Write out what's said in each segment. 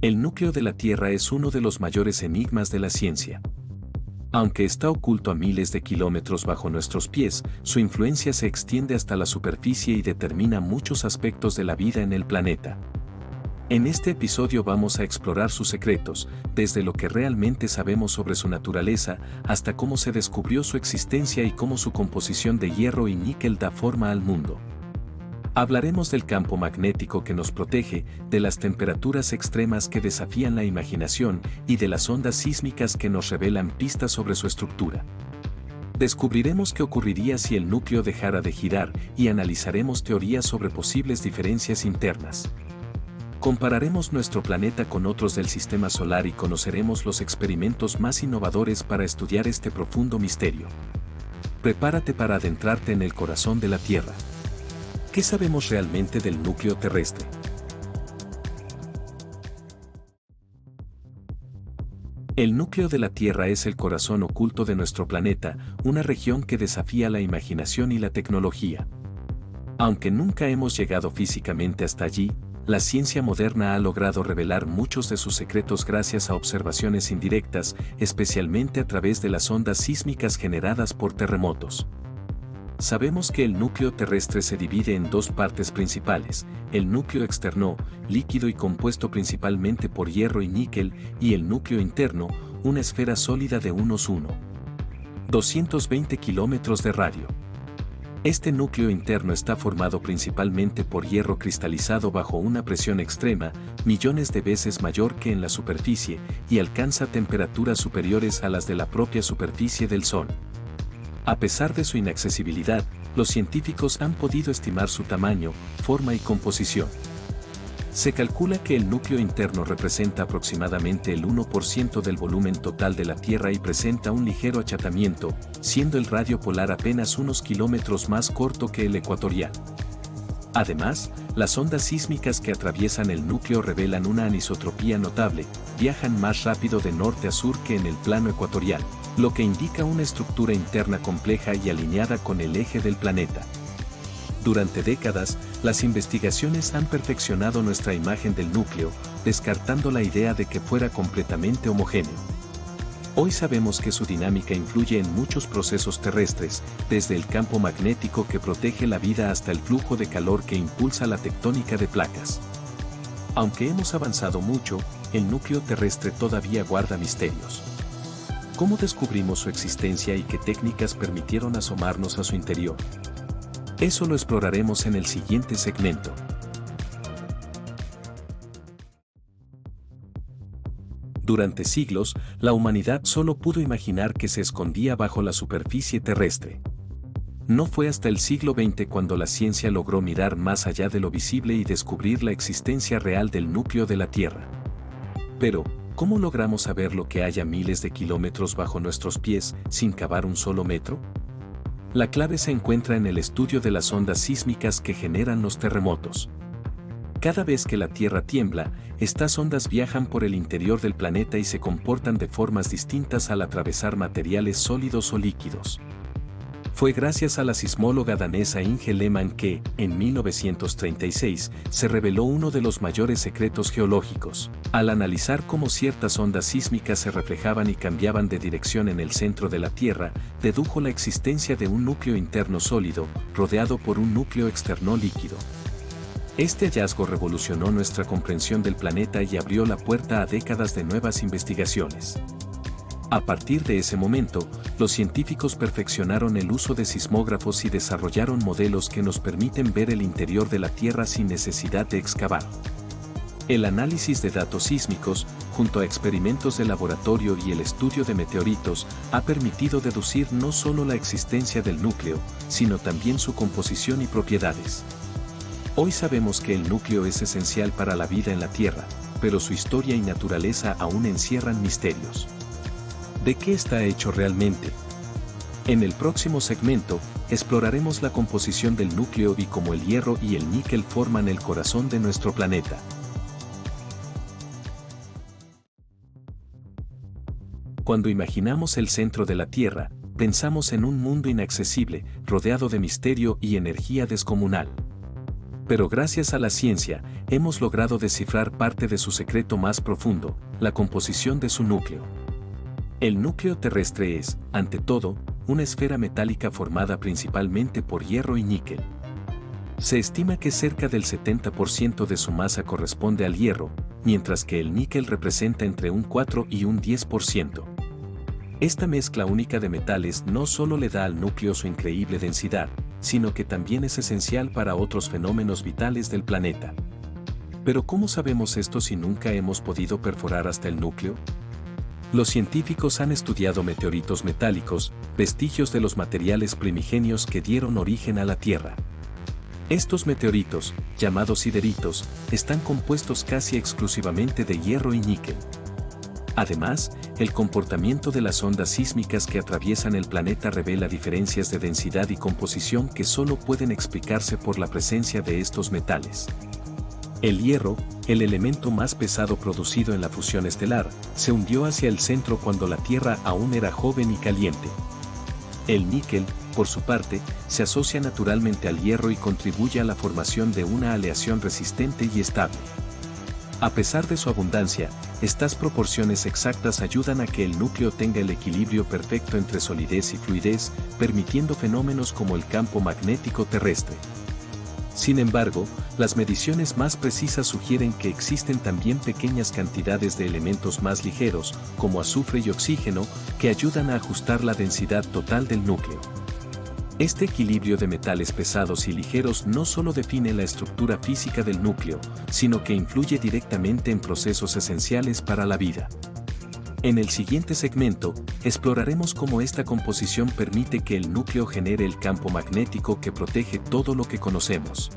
El núcleo de la Tierra es uno de los mayores enigmas de la ciencia. Aunque está oculto a miles de kilómetros bajo nuestros pies, su influencia se extiende hasta la superficie y determina muchos aspectos de la vida en el planeta. En este episodio vamos a explorar sus secretos, desde lo que realmente sabemos sobre su naturaleza, hasta cómo se descubrió su existencia y cómo su composición de hierro y níquel da forma al mundo. Hablaremos del campo magnético que nos protege, de las temperaturas extremas que desafían la imaginación y de las ondas sísmicas que nos revelan pistas sobre su estructura. Descubriremos qué ocurriría si el núcleo dejara de girar y analizaremos teorías sobre posibles diferencias internas. Compararemos nuestro planeta con otros del sistema solar y conoceremos los experimentos más innovadores para estudiar este profundo misterio. Prepárate para adentrarte en el corazón de la Tierra. ¿Qué sabemos realmente del núcleo terrestre? El núcleo de la Tierra es el corazón oculto de nuestro planeta, una región que desafía la imaginación y la tecnología. Aunque nunca hemos llegado físicamente hasta allí, la ciencia moderna ha logrado revelar muchos de sus secretos gracias a observaciones indirectas, especialmente a través de las ondas sísmicas generadas por terremotos. Sabemos que el núcleo terrestre se divide en dos partes principales, el núcleo externo, líquido y compuesto principalmente por hierro y níquel, y el núcleo interno, una esfera sólida de unos 220 kilómetros de radio. Este núcleo interno está formado principalmente por hierro cristalizado bajo una presión extrema, millones de veces mayor que en la superficie, y alcanza temperaturas superiores a las de la propia superficie del Sol. A pesar de su inaccesibilidad, los científicos han podido estimar su tamaño, forma y composición. Se calcula que el núcleo interno representa aproximadamente el 1% del volumen total de la Tierra y presenta un ligero achatamiento, siendo el radio polar apenas unos kilómetros más corto que el ecuatorial. Además, las ondas sísmicas que atraviesan el núcleo revelan una anisotropía notable, viajan más rápido de norte a sur que en el plano ecuatorial, lo que indica una estructura interna compleja y alineada con el eje del planeta. Durante décadas, las investigaciones han perfeccionado nuestra imagen del núcleo, descartando la idea de que fuera completamente homogéneo. Hoy sabemos que su dinámica influye en muchos procesos terrestres, desde el campo magnético que protege la vida hasta el flujo de calor que impulsa la tectónica de placas. Aunque hemos avanzado mucho, el núcleo terrestre todavía guarda misterios. ¿Cómo descubrimos su existencia y qué técnicas permitieron asomarnos a su interior? Eso lo exploraremos en el siguiente segmento. Durante siglos, la humanidad solo pudo imaginar que se escondía bajo la superficie terrestre. No fue hasta el siglo XX cuando la ciencia logró mirar más allá de lo visible y descubrir la existencia real del núcleo de la Tierra. Pero, ¿cómo logramos saber lo que hay a miles de kilómetros bajo nuestros pies sin cavar un solo metro? La clave se encuentra en el estudio de las ondas sísmicas que generan los terremotos. Cada vez que la Tierra tiembla, estas ondas viajan por el interior del planeta y se comportan de formas distintas al atravesar materiales sólidos o líquidos. Fue gracias a la sismóloga danesa Inge Lehmann que, en 1936, se reveló uno de los mayores secretos geológicos. Al analizar cómo ciertas ondas sísmicas se reflejaban y cambiaban de dirección en el centro de la Tierra, dedujo la existencia de un núcleo interno sólido, rodeado por un núcleo externo líquido. Este hallazgo revolucionó nuestra comprensión del planeta y abrió la puerta a décadas de nuevas investigaciones. A partir de ese momento, los científicos perfeccionaron el uso de sismógrafos y desarrollaron modelos que nos permiten ver el interior de la Tierra sin necesidad de excavar. El análisis de datos sísmicos, junto a experimentos de laboratorio y el estudio de meteoritos, ha permitido deducir no solo la existencia del núcleo, sino también su composición y propiedades. Hoy sabemos que el núcleo es esencial para la vida en la Tierra, pero su historia y naturaleza aún encierran misterios. ¿De qué está hecho realmente? En el próximo segmento, exploraremos la composición del núcleo y cómo el hierro y el níquel forman el corazón de nuestro planeta. Cuando imaginamos el centro de la Tierra, pensamos en un mundo inaccesible, rodeado de misterio y energía descomunal. Pero gracias a la ciencia, hemos logrado descifrar parte de su secreto más profundo, la composición de su núcleo. El núcleo terrestre es, ante todo, una esfera metálica formada principalmente por hierro y níquel. Se estima que cerca del 70% de su masa corresponde al hierro, mientras que el níquel representa entre un 4 y un 10%. Esta mezcla única de metales no solo le da al núcleo su increíble densidad, sino que también es esencial para otros fenómenos vitales del planeta. Pero ¿cómo sabemos esto si nunca hemos podido perforar hasta el núcleo? Los científicos han estudiado meteoritos metálicos, vestigios de los materiales primigenios que dieron origen a la Tierra. Estos meteoritos, llamados sideritos, están compuestos casi exclusivamente de hierro y níquel. Además, el comportamiento de las ondas sísmicas que atraviesan el planeta revela diferencias de densidad y composición que solo pueden explicarse por la presencia de estos metales. El hierro, el elemento más pesado producido en la fusión estelar, se hundió hacia el centro cuando la Tierra aún era joven y caliente. El níquel, por su parte, se asocia naturalmente al hierro y contribuye a la formación de una aleación resistente y estable. A pesar de su abundancia, estas proporciones exactas ayudan a que el núcleo tenga el equilibrio perfecto entre solidez y fluidez, permitiendo fenómenos como el campo magnético terrestre. Sin embargo, las mediciones más precisas sugieren que existen también pequeñas cantidades de elementos más ligeros, como azufre y oxígeno, que ayudan a ajustar la densidad total del núcleo. Este equilibrio de metales pesados y ligeros no solo define la estructura física del núcleo, sino que influye directamente en procesos esenciales para la vida. En el siguiente segmento, exploraremos cómo esta composición permite que el núcleo genere el campo magnético que protege todo lo que conocemos.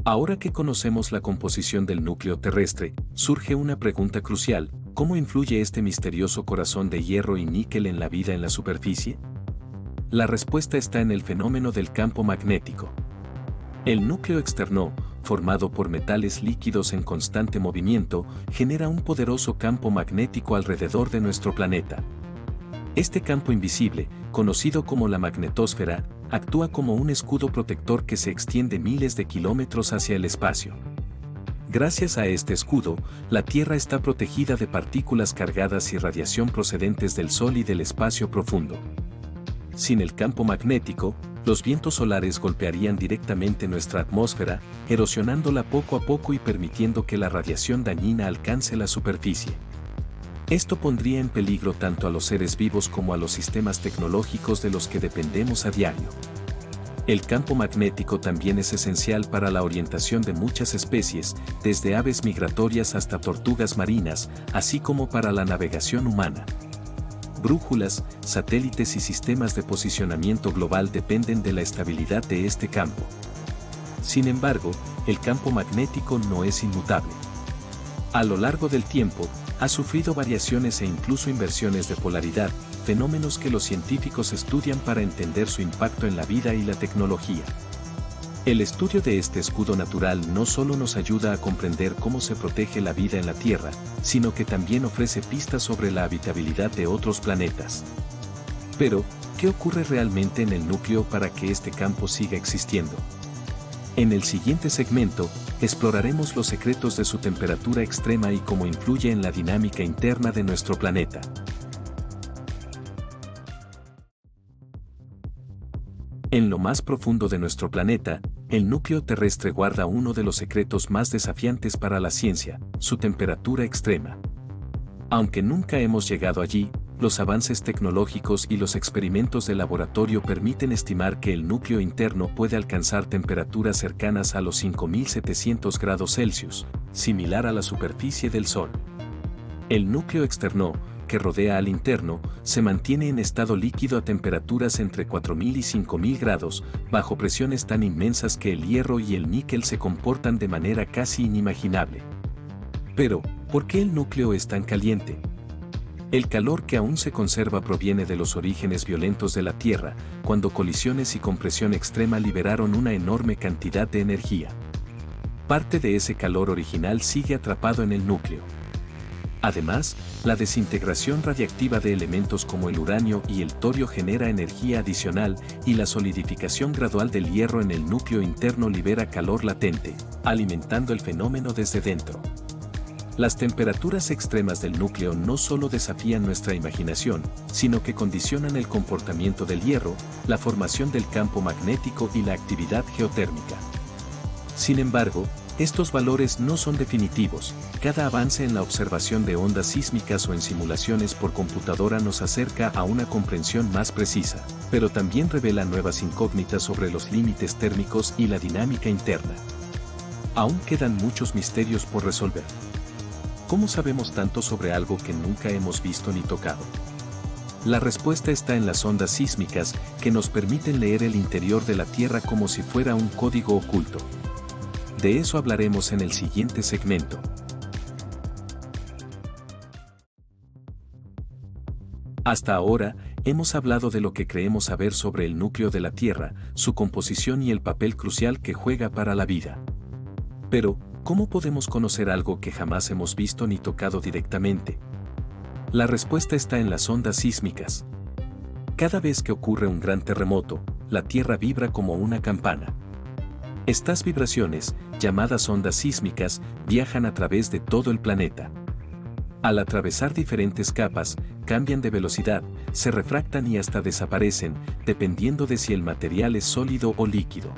Ahora que conocemos la composición del núcleo terrestre, surge una pregunta crucial: ¿cómo influye este misterioso corazón de hierro y níquel en la vida en la superficie? La respuesta está en el fenómeno del campo magnético. El núcleo externo, formado por metales líquidos en constante movimiento, genera un poderoso campo magnético alrededor de nuestro planeta. Este campo invisible, conocido como la magnetosfera, actúa como un escudo protector que se extiende miles de kilómetros hacia el espacio. Gracias a este escudo, la Tierra está protegida de partículas cargadas y radiación procedentes del Sol y del espacio profundo. Sin el campo magnético, los vientos solares golpearían directamente nuestra atmósfera, erosionándola poco a poco y permitiendo que la radiación dañina alcance la superficie. Esto pondría en peligro tanto a los seres vivos como a los sistemas tecnológicos de los que dependemos a diario. El campo magnético también es esencial para la orientación de muchas especies, desde aves migratorias hasta tortugas marinas, así como para la navegación humana. Brújulas, satélites y sistemas de posicionamiento global dependen de la estabilidad de este campo. Sin embargo, el campo magnético no es inmutable. A lo largo del tiempo, ha sufrido variaciones e incluso inversiones de polaridad, fenómenos que los científicos estudian para entender su impacto en la vida y la tecnología. El estudio de este escudo natural no solo nos ayuda a comprender cómo se protege la vida en la Tierra, sino que también ofrece pistas sobre la habitabilidad de otros planetas. Pero, ¿qué ocurre realmente en el núcleo para que este campo siga existiendo? En el siguiente segmento, exploraremos los secretos de su temperatura extrema y cómo influye en la dinámica interna de nuestro planeta. En lo más profundo de nuestro planeta, el núcleo terrestre guarda uno de los secretos más desafiantes para la ciencia: su temperatura extrema. Aunque nunca hemos llegado allí, los avances tecnológicos y los experimentos de laboratorio permiten estimar que el núcleo interno puede alcanzar temperaturas cercanas a los 5700 grados Celsius, similar a la superficie del Sol. El núcleo externo, que rodea al interno, se mantiene en estado líquido a temperaturas entre 4000 y 5000 grados, bajo presiones tan inmensas que el hierro y el níquel se comportan de manera casi inimaginable. Pero, ¿por qué el núcleo es tan caliente? El calor que aún se conserva proviene de los orígenes violentos de la Tierra, cuando colisiones y compresión extrema liberaron una enorme cantidad de energía. Parte de ese calor original sigue atrapado en el núcleo. Además, la desintegración radiactiva de elementos como el uranio y el torio genera energía adicional y la solidificación gradual del hierro en el núcleo interno libera calor latente, alimentando el fenómeno desde dentro. Las temperaturas extremas del núcleo no solo desafían nuestra imaginación, sino que condicionan el comportamiento del hierro, la formación del campo magnético y la actividad geotérmica. Sin embargo, estos valores no son definitivos. Cada avance en la observación de ondas sísmicas o en simulaciones por computadora nos acerca a una comprensión más precisa, pero también revela nuevas incógnitas sobre los límites térmicos y la dinámica interna. Aún quedan muchos misterios por resolver. ¿Cómo sabemos tanto sobre algo que nunca hemos visto ni tocado? La respuesta está en las ondas sísmicas, que nos permiten leer el interior de la Tierra como si fuera un código oculto. De eso hablaremos en el siguiente segmento. Hasta ahora, hemos hablado de lo que creemos saber sobre el núcleo de la Tierra, su composición y el papel crucial que juega para la vida. Pero, ¿cómo podemos conocer algo que jamás hemos visto ni tocado directamente? La respuesta está en las ondas sísmicas. Cada vez que ocurre un gran terremoto, la Tierra vibra como una campana. Estas vibraciones, llamadas ondas sísmicas, viajan a través de todo el planeta. Al atravesar diferentes capas, cambian de velocidad, se refractan y hasta desaparecen, dependiendo de si el material es sólido o líquido.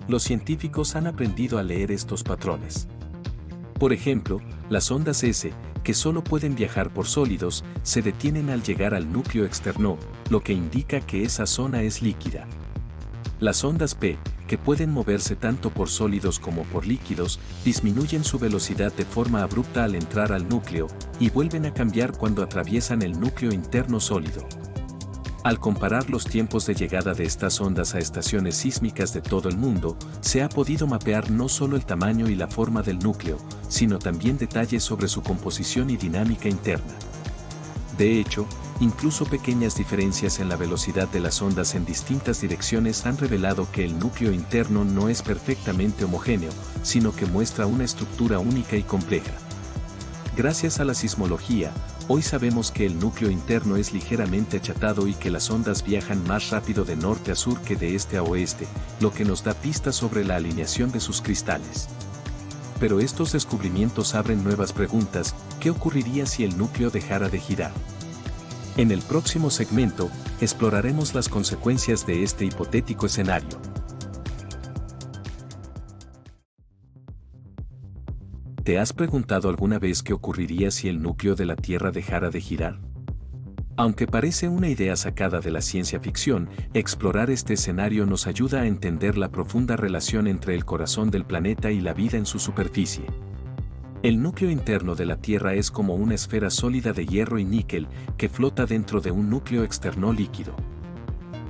Los científicos han aprendido a leer estos patrones. Por ejemplo, las ondas S, que solo pueden viajar por sólidos, se detienen al llegar al núcleo externo, lo que indica que esa zona es líquida. Las ondas P, que pueden moverse tanto por sólidos como por líquidos, disminuyen su velocidad de forma abrupta al entrar al núcleo, y vuelven a cambiar cuando atraviesan el núcleo interno sólido. Al comparar los tiempos de llegada de estas ondas a estaciones sísmicas de todo el mundo, se ha podido mapear no solo el tamaño y la forma del núcleo, sino también detalles sobre su composición y dinámica interna. De hecho, incluso pequeñas diferencias en la velocidad de las ondas en distintas direcciones han revelado que el núcleo interno no es perfectamente homogéneo, sino que muestra una estructura única y compleja. Gracias a la sismología, hoy sabemos que el núcleo interno es ligeramente achatado y que las ondas viajan más rápido de norte a sur que de este a oeste, lo que nos da pistas sobre la alineación de sus cristales. Pero estos descubrimientos abren nuevas preguntas. ¿Qué ocurriría si el núcleo dejara de girar? En el próximo segmento, exploraremos las consecuencias de este hipotético escenario. ¿Te has preguntado alguna vez qué ocurriría si el núcleo de la Tierra dejara de girar? Aunque parece una idea sacada de la ciencia ficción, explorar este escenario nos ayuda a entender la profunda relación entre el corazón del planeta y la vida en su superficie. El núcleo interno de la Tierra es como una esfera sólida de hierro y níquel que flota dentro de un núcleo externo líquido.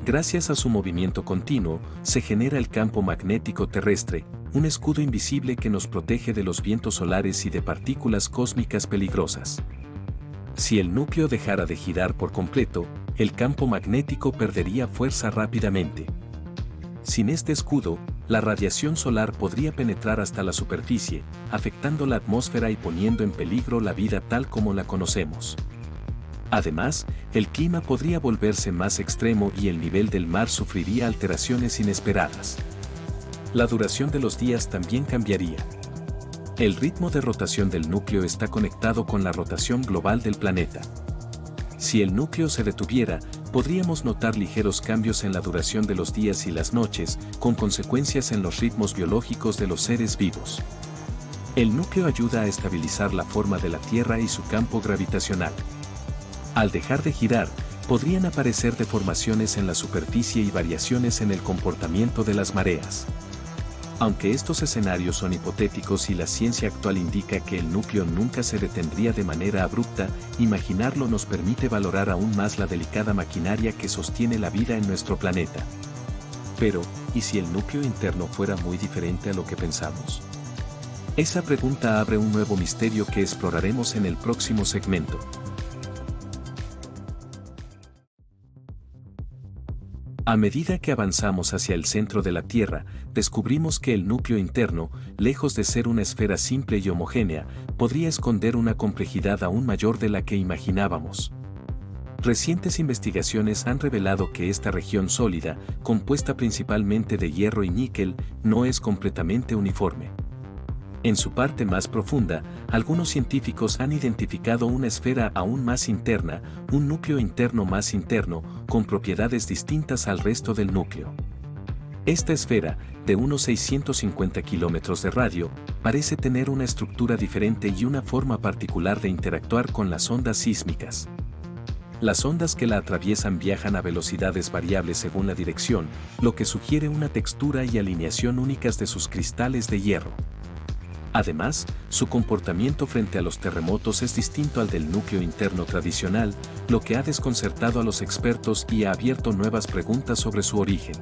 Gracias a su movimiento continuo, se genera el campo magnético terrestre, un escudo invisible que nos protege de los vientos solares y de partículas cósmicas peligrosas. Si el núcleo dejara de girar por completo, el campo magnético perdería fuerza rápidamente. Sin este escudo, la radiación solar podría penetrar hasta la superficie, afectando la atmósfera y poniendo en peligro la vida tal como la conocemos. Además, el clima podría volverse más extremo y el nivel del mar sufriría alteraciones inesperadas. La duración de los días también cambiaría. El ritmo de rotación del núcleo está conectado con la rotación global del planeta. Si el núcleo se detuviera, podríamos notar ligeros cambios en la duración de los días y las noches, con consecuencias en los ritmos biológicos de los seres vivos. El núcleo ayuda a estabilizar la forma de la Tierra y su campo gravitacional. Al dejar de girar, podrían aparecer deformaciones en la superficie y variaciones en el comportamiento de las mareas. Aunque estos escenarios son hipotéticos y la ciencia actual indica que el núcleo nunca se detendría de manera abrupta, imaginarlo nos permite valorar aún más la delicada maquinaria que sostiene la vida en nuestro planeta. Pero, ¿y si el núcleo interno fuera muy diferente a lo que pensamos? Esa pregunta abre un nuevo misterio que exploraremos en el próximo segmento. A medida que avanzamos hacia el centro de la Tierra, descubrimos que el núcleo interno, lejos de ser una esfera simple y homogénea, podría esconder una complejidad aún mayor de la que imaginábamos. Recientes investigaciones han revelado que esta región sólida, compuesta principalmente de hierro y níquel, no es completamente uniforme. En su parte más profunda, algunos científicos han identificado una esfera aún más interna, un núcleo interno más interno, con propiedades distintas al resto del núcleo. Esta esfera, de unos 650 kilómetros de radio, parece tener una estructura diferente y una forma particular de interactuar con las ondas sísmicas. Las ondas que la atraviesan viajan a velocidades variables según la dirección, lo que sugiere una textura y alineación únicas de sus cristales de hierro. Además, su comportamiento frente a los terremotos es distinto al del núcleo interno tradicional, lo que ha desconcertado a los expertos y ha abierto nuevas preguntas sobre su origen.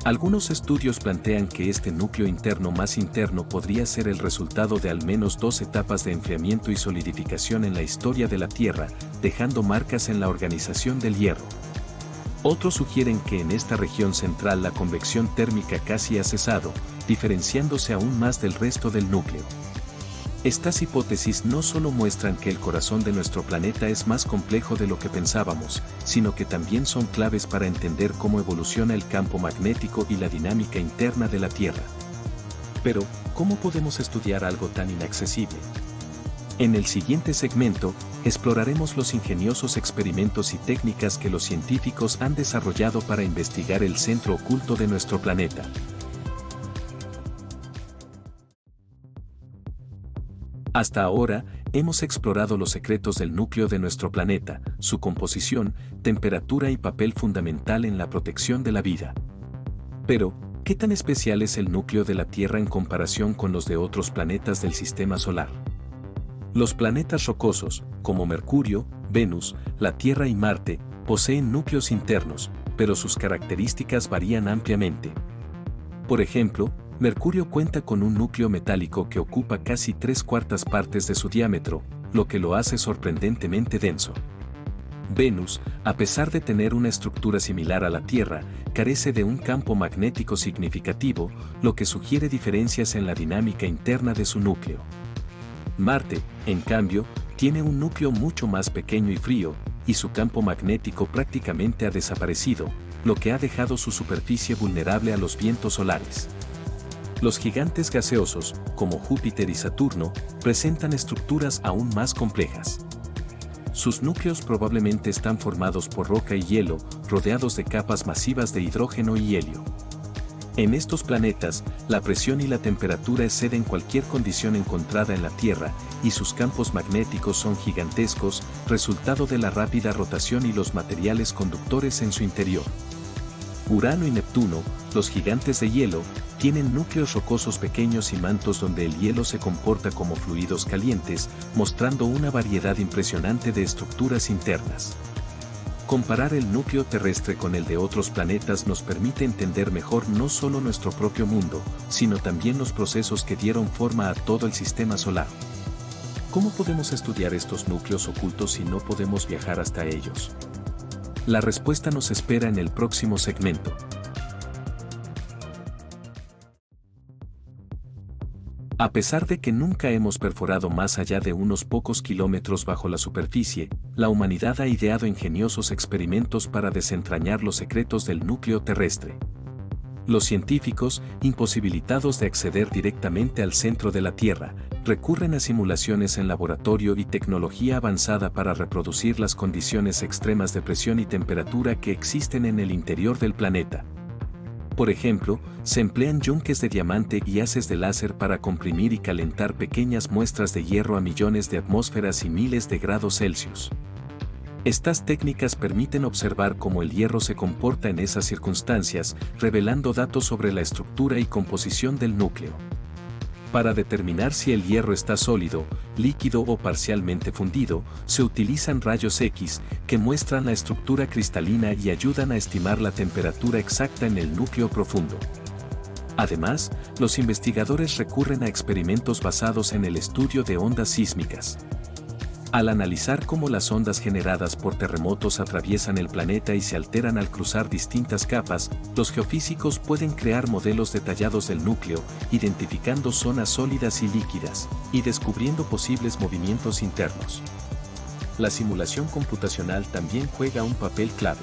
Algunos estudios plantean que este núcleo interno más interno podría ser el resultado de al menos 2 etapas de enfriamiento y solidificación en la historia de la Tierra, dejando marcas en la organización del hierro. Otros sugieren que en esta región central la convección térmica casi ha cesado, diferenciándose aún más del resto del núcleo. Estas hipótesis no solo muestran que el corazón de nuestro planeta es más complejo de lo que pensábamos, sino que también son claves para entender cómo evoluciona el campo magnético y la dinámica interna de la Tierra. Pero, ¿cómo podemos estudiar algo tan inaccesible? En el siguiente segmento, exploraremos los ingeniosos experimentos y técnicas que los científicos han desarrollado para investigar el centro oculto de nuestro planeta. Hasta ahora, hemos explorado los secretos del núcleo de nuestro planeta, su composición, temperatura y papel fundamental en la protección de la vida. Pero, ¿qué tan especial es el núcleo de la Tierra en comparación con los de otros planetas del Sistema Solar? Los planetas rocosos, como Mercurio, Venus, la Tierra y Marte, poseen núcleos internos, pero sus características varían ampliamente. Por ejemplo, Mercurio cuenta con un núcleo metálico que ocupa casi 3/4 partes de su diámetro, lo que lo hace sorprendentemente denso. Venus, a pesar de tener una estructura similar a la Tierra, carece de un campo magnético significativo, lo que sugiere diferencias en la dinámica interna de su núcleo. Marte, en cambio, tiene un núcleo mucho más pequeño y frío, y su campo magnético prácticamente ha desaparecido, lo que ha dejado su superficie vulnerable a los vientos solares. Los gigantes gaseosos, como Júpiter y Saturno, presentan estructuras aún más complejas. Sus núcleos probablemente están formados por roca y hielo, rodeados de capas masivas de hidrógeno y helio. En estos planetas, la presión y la temperatura exceden cualquier condición encontrada en la Tierra, y sus campos magnéticos son gigantescos, resultado de la rápida rotación y los materiales conductores en su interior. Urano y Neptuno, los gigantes de hielo, tienen núcleos rocosos pequeños y mantos donde el hielo se comporta como fluidos calientes, mostrando una variedad impresionante de estructuras internas. Comparar el núcleo terrestre con el de otros planetas nos permite entender mejor no solo nuestro propio mundo, sino también los procesos que dieron forma a todo el sistema solar. ¿Cómo podemos estudiar estos núcleos ocultos si no podemos viajar hasta ellos? La respuesta nos espera en el próximo segmento. A pesar de que nunca hemos perforado más allá de unos pocos kilómetros bajo la superficie, la humanidad ha ideado ingeniosos experimentos para desentrañar los secretos del núcleo terrestre. Los científicos, imposibilitados de acceder directamente al centro de la Tierra, recurren a simulaciones en laboratorio y tecnología avanzada para reproducir las condiciones extremas de presión y temperatura que existen en el interior del planeta. Por ejemplo, se emplean yunques de diamante y haces de láser para comprimir y calentar pequeñas muestras de hierro a millones de atmósferas y miles de grados Celsius. Estas técnicas permiten observar cómo el hierro se comporta en esas circunstancias, revelando datos sobre la estructura y composición del núcleo. Para determinar si el hierro está sólido, líquido o parcialmente fundido, se utilizan rayos X, que muestran la estructura cristalina y ayudan a estimar la temperatura exacta en el núcleo profundo. Además, los investigadores recurren a experimentos basados en el estudio de ondas sísmicas. Al analizar cómo las ondas generadas por terremotos atraviesan el planeta y se alteran al cruzar distintas capas, los geofísicos pueden crear modelos detallados del núcleo, identificando zonas sólidas y líquidas, y descubriendo posibles movimientos internos. La simulación computacional también juega un papel clave.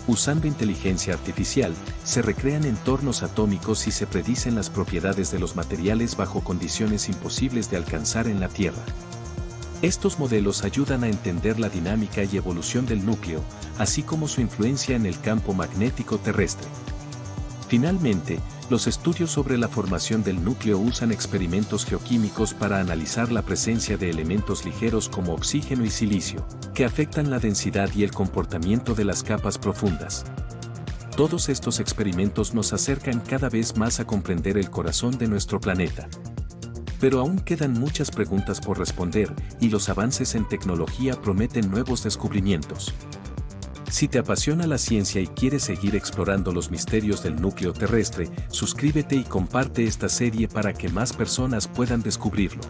Usando inteligencia artificial, se recrean entornos atómicos y se predicen las propiedades de los materiales bajo condiciones imposibles de alcanzar en la Tierra. Estos modelos ayudan a entender la dinámica y evolución del núcleo, así como su influencia en el campo magnético terrestre. Finalmente, los estudios sobre la formación del núcleo usan experimentos geoquímicos para analizar la presencia de elementos ligeros como oxígeno y silicio, que afectan la densidad y el comportamiento de las capas profundas. Todos estos experimentos nos acercan cada vez más a comprender el corazón de nuestro planeta. Pero aún quedan muchas preguntas por responder, y los avances en tecnología prometen nuevos descubrimientos. Si te apasiona la ciencia y quieres seguir explorando los misterios del núcleo terrestre, suscríbete y comparte esta serie para que más personas puedan descubrirlo.